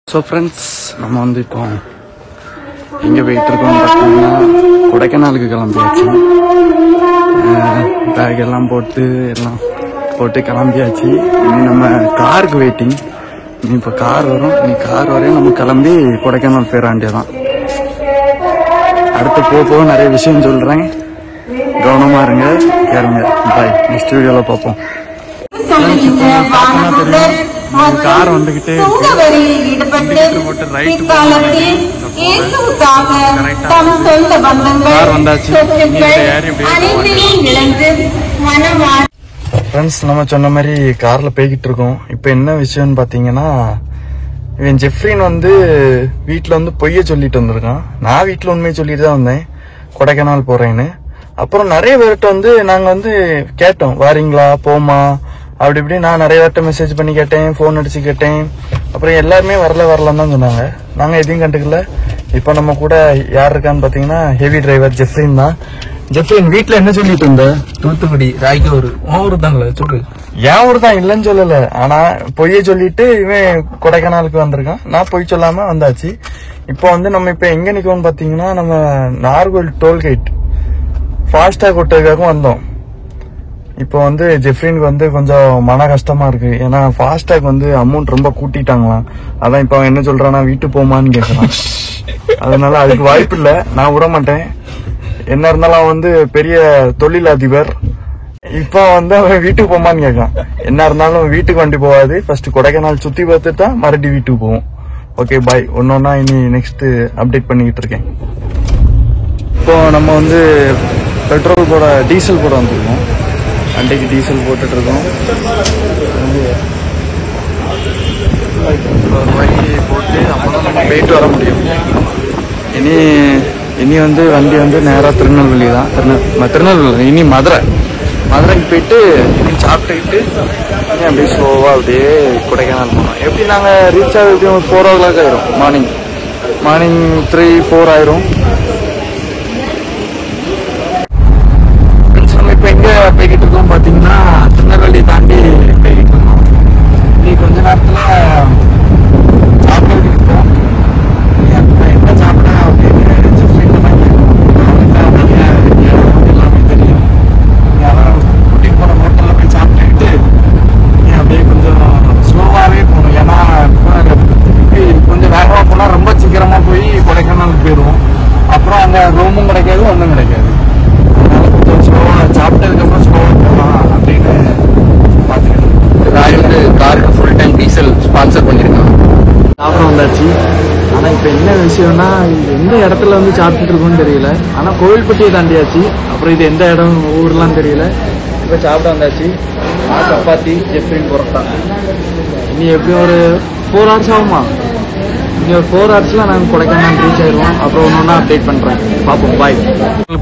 So friends, நம்ம வந்து இப்போ எங்கே போயிட்டு இருக்கோம்னு பார்த்தீங்கன்னா கொடைக்கானலுக்கு கிளம்பியாச்சு. பேக் எல்லாம் போட்டு கிளம்பியாச்சு. இனி நம்ம காருக்கு வெயிட்டிங். இனி இப்போ கார் வரும். இனி கார் வரையும் நம்ம கிளம்பி கொடைக்கானல் போயிட வேண்டியதான். அடுத்து போக நிறைய விஷயம் சொல்கிறேன், கவனமாக இருங்க, கேளுங்க. பாய், நெக்ஸ்ட் வீடியோவில் பார்ப்போம். கார் வந்துகிட்டே கார் வந்தாச்சு. ஃப்ரெண்ட்ஸ், நம்ம சொன்ன மாதிரி கார்ல போய்கிட்டு இருக்கோம். இப்ப என்ன விஷயம்னு பாத்தீங்கன்னா, இவன் ஜெஃப்ரின் வந்து வீட்டுல வந்து பொய்ய சொல்லிட்டு வந்திருக்கான். நான் வீட்டுல உண்மையை சொல்லிட்டு தான் வந்தேன், கொடைக்கானல் போறேன்னு. அப்புறம் நிறைய பேர்கிட்ட வந்து நாங்க வந்து கேட்டோம், வாரீங்களா போமா அப்படி இப்படி. நான் நிறைய பேர்ட்ட மெசேஜ் பண்ணி கேட்டேன், போன் அடிச்சு கேட்டேன். அப்புறம் எல்லாருமே வரலன்னு தான் சொன்னாங்க. நாங்க எதையும் கண்டுக்கல. இப்ப நம்ம கூட யார் இருக்கான்னு பாத்தீங்கன்னா, ஹெவி டிரைவர் ஜெஃப்ரின் தான். ஜெஃப்ரின், வீட்டுல என்ன சொல்லிட்டு இருந்த? தூத்துக்குடி ராய்க்கு ஊரு தான்ல சொல்லு. என் ஊர் தான் இல்லன்னு சொல்லல, ஆனா பொய்ய சொல்லிட்டு இவன் கொடைக்கானலுக்கு வந்திருக்கான். நான் பொய் சொல்லாம வந்தாச்சு. இப்போ வந்து நம்ம இப்ப எங்க நிக்கோம்னு பாத்தீங்கன்னா, நம்ம நார்கோயில் டோல்கேட் ஃபாஸ்டாக் ஓட்டுறதுக்காக வந்தோம். இப்போ வந்து ஜெஃப்ரினுக்கு வந்து கொஞ்சம் மன கஷ்டமா இருக்கு. ஏன்னா ஃபாஸ்டாக் வந்து அமௌண்ட் ரொம்ப கூட்டிட்டாங்களாம். அதான் இப்ப அவன் என்ன சொல்றானா, வீட்டுக்கு போமான்னு கேக்குறான். அதனால அதுக்கு வாய்ப்பு இல்ல, நான் விட மாட்டேன். என்ன இருந்தாலும் அவன் வந்து பெரிய தொழிலதிபர். இப்போ வந்து அவன் வீட்டுக்கு போமான்னு கேட்கான். என்ன இருந்தாலும் வீட்டுக்கு வண்டி போகாது, ஃபர்ஸ்ட் கொடைக்கானல் சுத்தி பார்த்துட்டு தான் மறுபடியும் வீட்டுக்கு போவோம். Okay bye. ஒன்னொன்னா இனி நெக்ஸ்ட் அப்டேட் பண்ணிக்கிட்டு இருக்கேன். இப்போ நம்ம வந்து பெட்ரோல் போட டீசல் போட வந்துருக்கோம். வண்டிக்கு டீசல் போட்டுட்டு இருக்கோம். ரூபாய்க்கு போட்டு அப்பதான் நம்ம போயிட்டு வர முடியும். இனி வந்து வண்டி வந்து நேராக திருநெல்வேலி தான். திருநெல்வேலி இனி மதுரைக்கு போயிட்டு இனி சாப்பிட்டுக்கிட்டு இனி அப்படியே ஸ்லோவாக அப்படியே கொடைக்கானல் போனோம். எப்படி நாங்கள் ரீச் ஆக எப்படியும் 4 o'clock ஆயிரும். மார்னிங் 3-4 ஆயிரும். இப்போ எங்கே போய்கிட்டு இருக்கோம் பார்த்தீங்கன்னா, திருநெல்வேலி தாண்டி போய்கிட்டு இருக்கோம். இனி கொஞ்ச நேரத்தில் சாப்பிட்டு இருக்கோம். என்ன சாப்பிட அப்படின்னு எல்லாமே தெரியும். கூட்டிட்டு போன ஹோட்டலில் போய் சாப்பிட்டுக்கிட்டு அப்படியே கொஞ்சம் ஸ்லோவாகவே போகணும். ஏன்னா கொஞ்சம் வேகமாக போனால் ரொம்ப சீக்கிரமாக போய் கொடைக்கானலுக்கு போயிடுவோம். அப்புறம் அங்கே ரூமும் கிடைக்காது, ஒன்றும் கிடைக்காது. அதனால கொஞ்சம் ஸ்லோவாக சாப்பிட்டதுக்கப்புறம் ஸ்லோவாக போகலாம் அப்படின்னு பார்த்துக்கிட்டு ராயல் காருக்கு ஃபுல் டைம் டீசல் ஸ்பான்சர் பண்ணியிருக்கான். சாப்பிட வந்தாச்சு. ஆனால் இப்போ என்ன விஷயம்னா, இது எந்த இடத்துல வந்து சாப்பிட்டுட்டு இருக்கோன்னு தெரியல. ஆனால் கோவில்பட்டியை தாண்டியாச்சு. அப்புறம் இது எந்த இடம் ஊர்லாம் தெரியல. இப்போ சாப்பிட வந்தாச்சு. சப்பாத்தி, ஜெஃப்ரின் பரோட்டா. இனி எப்படியும் ஒரு 4 hours ஆகுமா? இனி ஒரு 4 hours நாங்கள் கொடைக்கானல் ரீச் ஆயிடுவோம். அப்புறம் ஒன்று அப்டேட் பண்ணுறேன், பார்ப்போம். பாய்.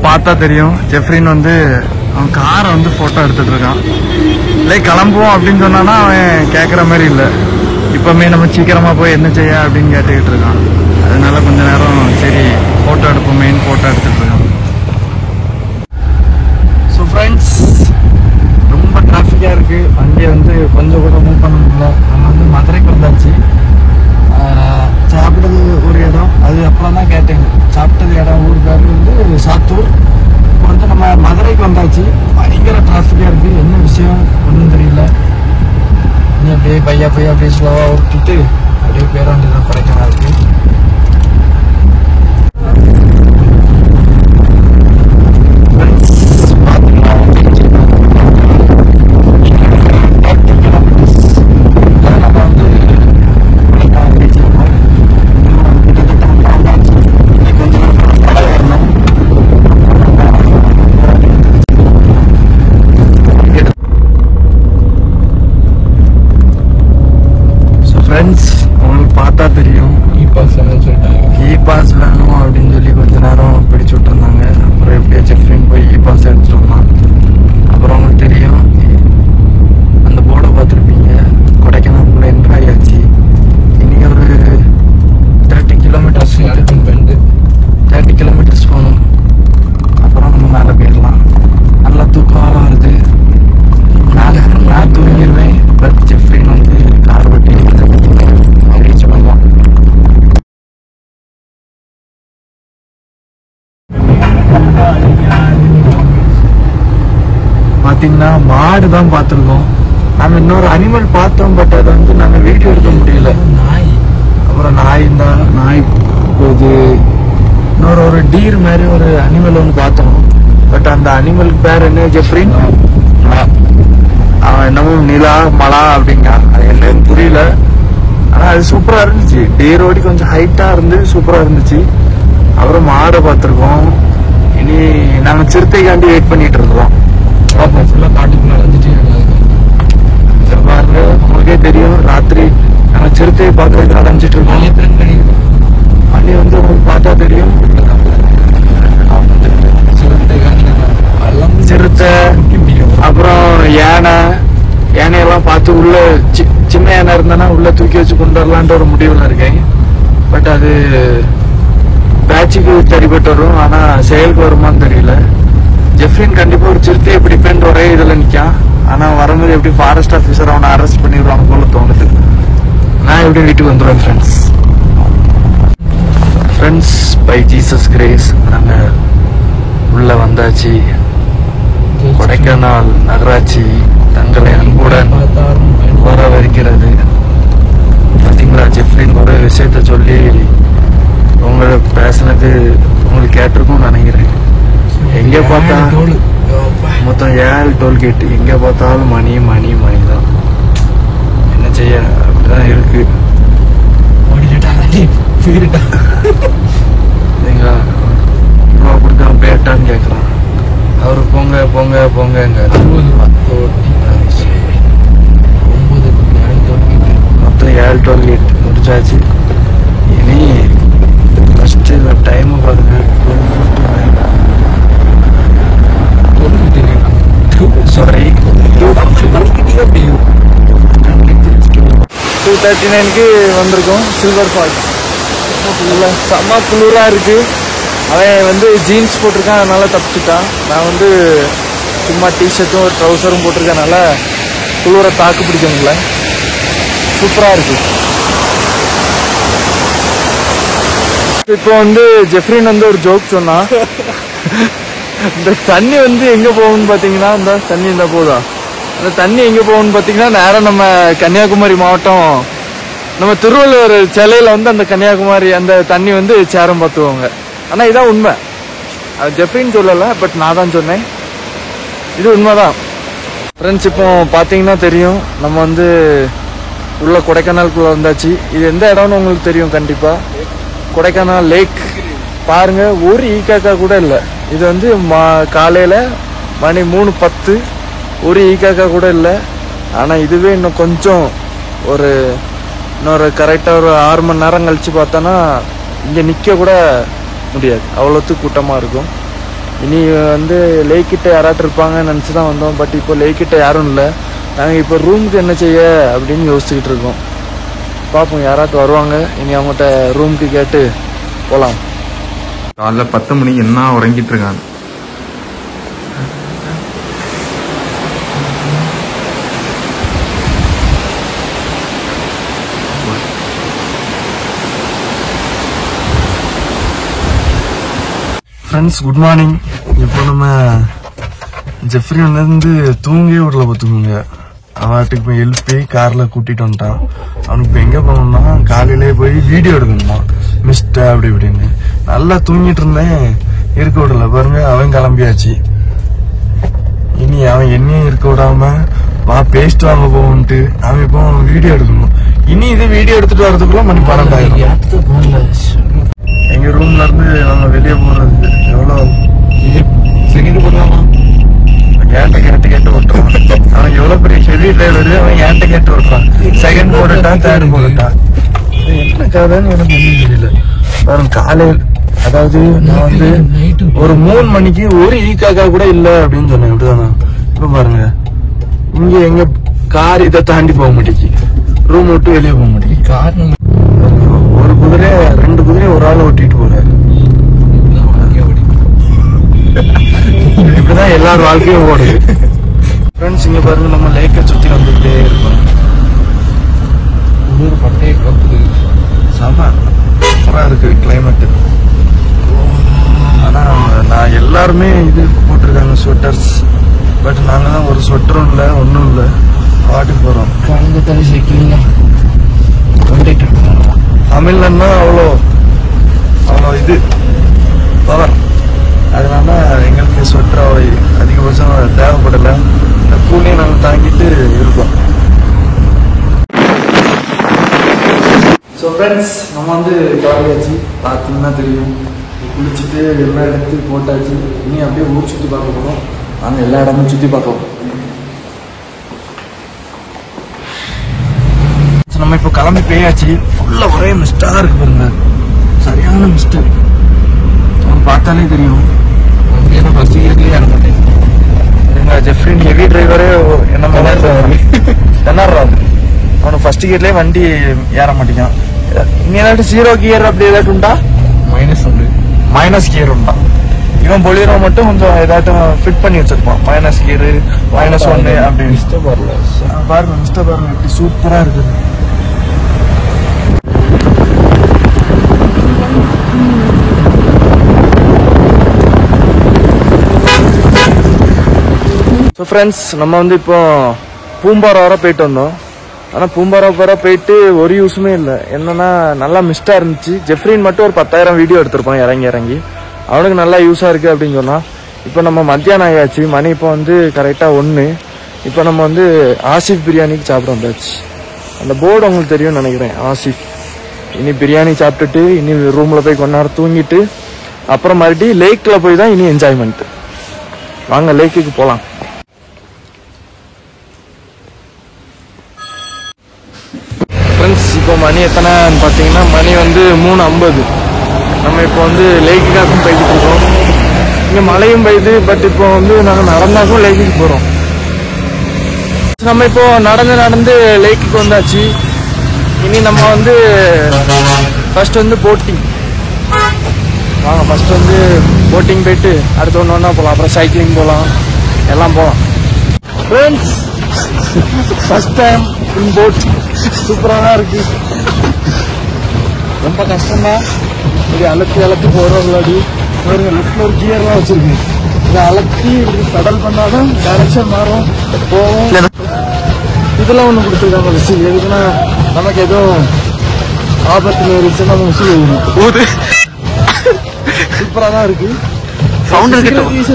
பார்த்தா தெரியும், ஜெஃப்ரின் வந்து அவன் காரை வந்து ஃபோட்டோ எடுத்துட்டு இருக்கான். இல்லை கிளம்புவோம் அப்படின்னு சொன்னான்னா அவன் கேட்குற மாதிரி இல்லை. இப்போமே நம்ம சீக்கிரமாக போய் என்ன செய்ய அப்படின்னு கேட்டுக்கிட்டு இருக்கான். அதனால கொஞ்ச நேரம் சரி ஃபோட்டோ எடுப்போம், மெயின் ஃபோட்டோ எடுத்துகிட்டு இருக்கான். ஸோ ஃப்ரெண்ட்ஸ், ரொம்ப டிராஃபிக்காக இருக்குது. வண்டியை வந்து கொஞ்சம் கூட மூவ் பண்ண முடியல. நம்ம வந்து மதுரைக்கு வந்தாச்சு. சாப்பிட்டது ஒரு இடம், அது அப்பலாம் தான் கேட்டேன். சாப்பிட்டது இடம் ஊர் பேர் வந்து சாத்தூர். இப்போ வந்து நம்ம மதுரைக்கு வந்தாச்சு. பயங்கர டிராஃபிக்காக இருக்குது. என்ன விஷயம் ஒன்றும் தெரியல. நீ அப்படியே பையா அப்படியே ஸ்லோவாக ஓட்டிட்டு அப்படியே பேர வேண்டியதான் கொடைக்கானலுக்கு. உங்களுக்கு பார்த்தா தெரியும், இ பாஸ் வேணும் அப்படின்னு சொல்லி கொஞ்ச நேரம் பிடிச்சு விட்டுருந்தாங்க. அப்புறம் எப்படியா ஜெஃப்ரின் போய் இ பாஸ் எடுத்துட்டு வந்தான். அப்புறம் உங்களுக்கு தெரியும், அந்த போர்டை பார்த்துருப்பீங்க, கொடைக்கானலுக்குள்ள என்ட்ரு ஆகியாச்சு. இனி ஒரு 30 kilometers 30 kilometers போகணும். அப்புறம் நம்ம மேலே போயிடலாம். நல்லா தூக்கம் வருது. நான் தூங்கிடுவேன். பட் ஜெஃப்ரின் வந்து கார் ஓட்டி ரீச் பண்ணலாம். பாத்தீங்கன்னா மாடு தான் பார்த்திருக்கோம். நம்ம இன்னொரு அனிமல் பார்த்தோம், பட் அதை வந்து நாங்க வீடியோ எடுக்க முடியல. நாய், அப்புறம் நாய் போகுது. இன்னொரு ஒரு டீர் மாதிரி ஒரு அனிமல் ஒன்று பார்த்தோம். பட் அந்த அனிமலுக்கு பேர் என்ன? ஜெஃப்ரின். அவன் என்னமோ நிலா மலா அப்படிங்க, அது என்னன்னு புரியல. ஆனா அது சூப்பரா இருந்துச்சு. டீரோடி கொஞ்சம் ஹைட்டா இருந்து சூப்பரா இருந்துச்சு. அப்புறம் மாடை பார்த்திருக்கோம். இனி நாங்க சிறுத்தைக்காண்டி வெயிட் பண்ணிட்டு இருக்கோம். பாப்போம். ஃபுல்லா காட்டுக்குள்ள வந்துட்டு பாருங்க, உங்களுக்கே தெரியும், ராத்திரி நாங்க சிறுத்தையை பார்க்கறதுக்கு அலைஞ்சிட்டு இருக்கோம். மணி வந்து உங்களுக்கு பார்த்தா தெரியும். சிறுத்தை, அப்புறம் யானையெல்லாம் பார்த்து உள்ள சின்ன யானை இருந்தானா உள்ள தூக்கி வச்சு கொண்டு வரலான்ட்டு ஒரு முடிவுல இருக்கேன். பட் அது பேட்சுக்கு சரிபட்டு வரும், ஆனா செயலுக்கு வருமான்னு தெரியல. ஜெஃப்ரின் கண்டிப்பா ஒரு சிறுத்தையை பிடிப்பேன் ஒரே இதுல நிக்கான். ஆனா வரும்போது எப்படி ஃபாரஸ்ட் ஆஃபீஸர் அவனை அரெஸ்ட் பண்ணிடுவாங்க போல தோணுது. நான் எப்படி வீட்டுக்கு வந்துடுவேன் ஃப்ரெண்ட்ஸ். பை ஜீசஸ் கிரேஸ் நாங்க உள்ள வந்தாச்சு. கொடைக்கானல் நகராட்சி தங்களை அன்புடன் வரவேற்கிறது. பாத்தீங்களா, ஜெஃப்ரின் ஒரு விஷயத்த சொல்லி உங்களுக்கு பேசினது உங்களுக்கு கேட்டிருக்கும்னு நினைக்கிறேன். எங்க பார்த்தா மொத்தம் 7 டோல்கேட். எங்க பார்த்தாலும் மணி தான். என்ன செய்ய, அப்படிதான் இருக்கு. சரிங்களா, இவ்வளோ அப்படிதான் பேட்டான்னு கேட்கறான். அவரு போங்க மொத்தம் 7 டோல்கேட் முடிச்சாச்சு. இனி ஃபர்ஸ்ட் டைம் பாருங்க, 2:39க்கு வந்திருக்கோம். சில்வர் ஃபால்ஸ் செம்ம குளிரா இருக்கு. அவன் வந்து ஜீன்ஸ் போட்டிருக்கான், அதனால தப்பிச்சுட்டான். நான் வந்து சும்மா டிஷர்ட்டும் ஒரு ட்ரௌசரும் போட்டிருக்கனால குளிரை தாக்கு பிடிக்க முடியல. சூப்பரா இருக்கு. இப்போ வந்து ஜெஃப்ரின் வந்து ஒரு ஜோக் சொன்னா, இந்த தண்ணி வந்து எங்க போகும்னு பாத்தீங்கன்னா, இந்த தண்ணி இந்த போதா, அந்த தண்ணி எங்க போகும்னு பாத்தீங்கன்னா நேரம் நம்ம கன்னியாகுமரி மாவட்டம், நம்ம திருவள்ளுவர் சிலையில வந்து அந்த கன்னியாகுமரி அந்த தண்ணி வந்து சேரம் பார்த்துவாங்க. ஆனா இதான் உண்மை. அது ஜெஃப்ரின் சொல்லல, பட் நான் தான் சொன்னேன். இது உண்மைதான் ஃப்ரெண்ட்ஸ். இப்போ பாத்தீங்கன்னா தெரியும், நம்ம வந்து உள்ள கொடைக்கானலுக்குள்ள வந்தாச்சு. இது எந்த இடம்னு உங்களுக்கு தெரியும் கண்டிப்பா. கொடைக்கானல் லேக் பாருங்க, ஒரு ஈக்காக்கா கூட இல்லை. இது வந்து காலையில மணி 3:10, ஒரு ஈக்காக்கா கூட இல்லை. ஆனா இதுவே இன்னும் கொஞ்சம் இன்னொரு கரெக்டா ஒரு 6 மணி நேரம் கழிச்சு பார்த்தோன்னா இங்க நிக்க கூட முடியாது, அவ்வளோத்துக்கு கூட்டமா இருக்கும். இனி வந்து லேக் கிட்ட யாராட்டும் இருப்பாங்கன்னு நினச்சிதான் வந்தோம். பட் இப்போ லேக் கிட்ட யாரும் இல்லை. நாங்கள் இப்போ ரூமுக்கு என்ன செய்ய அப்படின்னு யோசிச்சுக்கிட்டு இருக்கோம். பார்ப்போம், யாராட்டும் வருவாங்க. இனி அவங்ககிட்ட ரூமுக்கு கேட்டு போகலாம். காலைல 10 மணிக்கு என்ன உறங்கிட்டு இருக்காங்க. Friends good morning. இப்போ நம்ம ஜெஃப்ரின் வந்து தூங்கவே விடல பார்த்துக்கோங்க. அவட்டுக்கு போய் எழுப்பி கார்ல கூட்டிட்டு வந்துட்டான். அவனுக்கு இப்போ எங்க போகணும்னா காலையிலே போய் வீடியோ எடுக்கணுமா மிஸ்டர் அப்படி இப்படின்னு. நல்லா தூங்கிட்டு இருந்தேன், இருக்க விடல பாருங்க. அவன் கிளம்பியாச்சு. இனி அவன் என்னையும் இருக்க விடாம வா பேஸ்ட் வாங்க போகும்ட்டு அவன் இப்போ வீடியோ எடுக்கணும். இனி இது வீடியோ எடுத்துட்டு வரதுக்குள்ள மணி 12 எங்க ரூம்ல இருந்து நம்ம வெளியே போறதுக்கு எவ்வளவு செகண்ட் போடலாமா? கேட்டு ஓட்டுறான் அவன். எவ்வளவு பெரிய ஹெவி டிரைவர் அவன். ஏன்ட்ட கேட்டு ஓட்டுறான். செகண்ட் போட்டுட்டான், தேர்ட் போட்டுட்டான். என்ன கதைன்னு எனக்கு ஒன்றும் தெரியல. பாருங்க காலையில், அதாவது நான் வந்து ஒரு 3 மணிக்கு ஒரு ஈக்காக்கா கூட இல்லை அப்படின்னு சொன்னேன். இப்படிதானா? இப்ப பாருங்க, இங்க எங்க கார் இதை தாண்டி போக மாட்டேங்கி, ரூம் விட்டு வெளியே போக மாட்டேங்கி. காரணம் ஒரு குதிரை 2 குதிரை ஒரு ஆள் ஓட்டிட்டு போறாரு. இப்படிதான் எல்லாரும் வாழ்க்கையும் ஓடுது. ஃப்ரெண்ட்ஸ் இங்க பாருங்க, நம்ம லேக்கை சுத்தி வந்துட்டே இருக்கோம். பட்டையை கப்புது. செம சூப்பரா இருக்கு கிளைமேட். ஆனா நான் எல்லாருமே இது போட்டிருக்காங்க ஸ்வெட்டர்ஸ். பட் நாங்கள் தான் ஒரு ஸ்வெட்டரும் இல்லை, ஒன்றும் இல்லை, பாட்டுக்கு போகிறோம். கோயம்புத்தூர் சைக்கிளில் தமிழ்லன்னா அவ்வளோ இது பவர். அதனால எங்களுக்கு ஸ்வெட்டர் அதிகபட்சம் தேவைப்படலை. இந்த கூலியும் நாங்கள் தாங்கிட்டு இருக்கோம். ஸோ ஃப்ரெண்ட்ஸ், நம்ம வந்து கிளம்பியாச்சு. பார்த்தீங்கன்னா தெரியும், குளிச்சுட்டு எல்லா இடத்துக்கும் போட்டாச்சு. இனி அப்படியே ஊர் சுற்றி பார்க்க போகிறோம். நாங்கள் எல்லா இடமும் சுற்றி பார்க்கலாம். நம்ம இப்போ கிளம்பி போயாச்சு. ஃபுல்லாக ஒரே மிஸ்டாக இருக்கு பாருங்க, சரியான மிஸ்டு. நம்ம பார்த்தாலே தெரியும். ஃபர்ஸ்ட் இயர்லேயே ஏற மாட்டேன். ஜெஃப்ரின் ஹெவி டிரைவரே என்ன திணறாது. அவனுக்கு ஃபர்ஸ்ட் கியர்லேயே வண்டி ஏற மாட்டேங்கான். இனி ஏதாட்டும் 0 கியர் அப்படி ஏதாட்டும் உண்டா? மைனஸ் கியர் உண்டா? இவன் பொலிரோ மட்டும் கொஞ்சம் ஏதாட்டும் ஃபிட் பண்ணி வச்சிருப்பான். மைனஸ் கியரு, -1 அப்படின்னு பாருங்க. மிஸ்டர் பாருங்க எப்படி சூப்பரா இருக்குது. ஸோ ஃப்ரெண்ட்ஸ், நம்ம வந்து இப்போ பூம்பாறை வர போயிட்டு வந்தோம். ஆனால் பூம்பாறை வர போயிட்டு ஒரு யூஸுமே இல்லை. என்னன்னா நல்லா மிஸ்டாக இருந்துச்சு. ஜெஃப்ரின் மட்டும் ஒரு 10,000 வீடியோ எடுத்திருப்பான் இறங்கி. அவனுக்கு நல்லா யூஸாக இருக்குது அப்படின்னு சொன்னான். இப்போ நம்ம மத்தியானம் ஆயாச்சு. மணி இப்போ வந்து கரெக்டாக 1. இப்போ நம்ம வந்து ஆசிஃப் பிரியாணிக்கு சாப்பிட வந்தாச்சு. அந்த போர்டு உங்களுக்கு தெரியும்னு நினைக்கிறேன், ஆசிஃப். இனி பிரியாணி சாப்பிட்டுட்டு இனி ரூமில் போய் கொஞ்ச நேரம் தூங்கிட்டு அப்புறம் மறுபடியும் லேக்கில் போய் தான் இனி என்ஜாய்மெண்ட். வாங்க லேக்குக்கு போகலாம். ஃப்ரெண்ட்ஸ், இப்போ மணி எத்தனைன்னு பார்த்தீங்கன்னா மணி வந்து 3:50. நம்ம இப்போ வந்து லேக்குக்காகவும் போய்கிட்டு இருக்கோம். இங்கே மழையும் பெய்யுது. பட் இப்போ வந்து நாங்கள் நடந்தாக்கும் லேக்குக்கு போகிறோம். நம்ம இப்போ நடந்து லேக்குக்கு வந்தாச்சு. இனி நம்ம வந்து ஃபர்ஸ்ட் வந்து போட்டிங். வாங்க ஃபர்ஸ்ட் வந்து போட்டிங் போயிட்டு அடுத்து ஒன்று போகலாம். அப்புறம் சைக்கிளிங் போகலாம், எல்லாம் போகலாம். Friends, first time in boat. சூப்பராக தான் இருக்கு. ரொம்ப கஷ்டம்தான். இப்படி அழுத்தி போகிறவங்களாடி ஒரு லெஃப்ட்ல ஒரு கியர்லாம் வச்சிருக்கு. இதை அழுத்தி கடல் பண்ணாதான் டைரக்ஷன் மாறும் போகும். இதெல்லாம் ஒன்று கொடுத்துருக்காங்க விசில். எதுக்குன்னா நமக்கு எதுவும் ஆபத்து இருந்துச்சுன்னா நம்ம விசில் சூப்பராக தான் இருக்கு.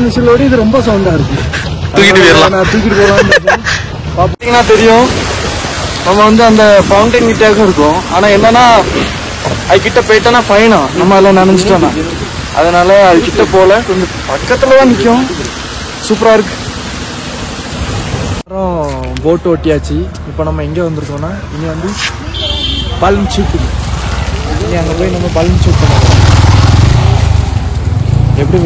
விசிலோட இது ரொம்ப சவுண்டா இருக்கு. தூக்கிட்டு போகலாம். பார்த்தீங்கன்னா தெரியும், நம்ம வந்து அந்த ஃபவுண்டைன் கிட்டே இருக்கும். ஆனால் என்னன்னா அது கிட்ட போயிட்டோன்னா ஃபைனா, நம்ம எல்லாம் நினைச்சிட்டோம்னா. அதனால அது கிட்ட போல கொஞ்சம் பக்கத்துல தான் நிற்கும். சூப்பராக இருக்கு. அப்புறம் போட் ஓட்டியாச்சு. இப்போ நம்ம எங்கே வந்திருக்கோம்னா இனி வந்து பலூன் ஷூட்டிங். இனி அங்கே போய் நம்ம பலூன் ஷூட் பண்ணுவோம். எப்படி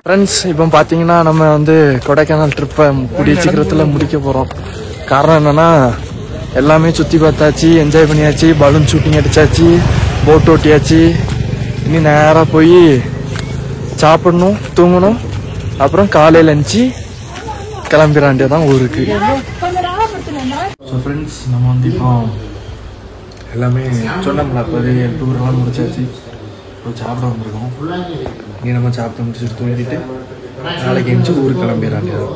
ஃப்ரெண்ட்ஸ், இப்போ பார்த்தீங்கன்னா நம்ம வந்து கொடைக்கானல் ட்ரிப்பை கூடிய சீக்கிரத்தில் முடிக்க போகிறோம். காரணம் என்னென்னா எல்லாமே சுற்றி பார்த்தாச்சு, என்ஜாய் பண்ணியாச்சு, பலூன் ஷூட்டிங் அடித்தாச்சு, போட் ஓட்டியாச்சு. இனி நேராக போய் சாப்பிடணும், தூங்கணும், அப்புறம் காலையில் லஞ்சு கிளம்பிடாண்டிய தான் ஊருக்கு. ஸோ ஃப்ரெண்ட்ஸ், நம்ம வந்து இப்போ எல்லாமே சொன்னோம்ல, அப்போது டூரெல்லாம் முடிச்சாச்சு. இப்போ சாப்பிட வந்திருக்கோம். இங்கே நம்ம சாப்பிட்டு முடிச்சுட்டு தூங்கிட்டு நாளைக்கு எஞ்சி ஊருக்கு கிளம்பிடாண்டியதான்.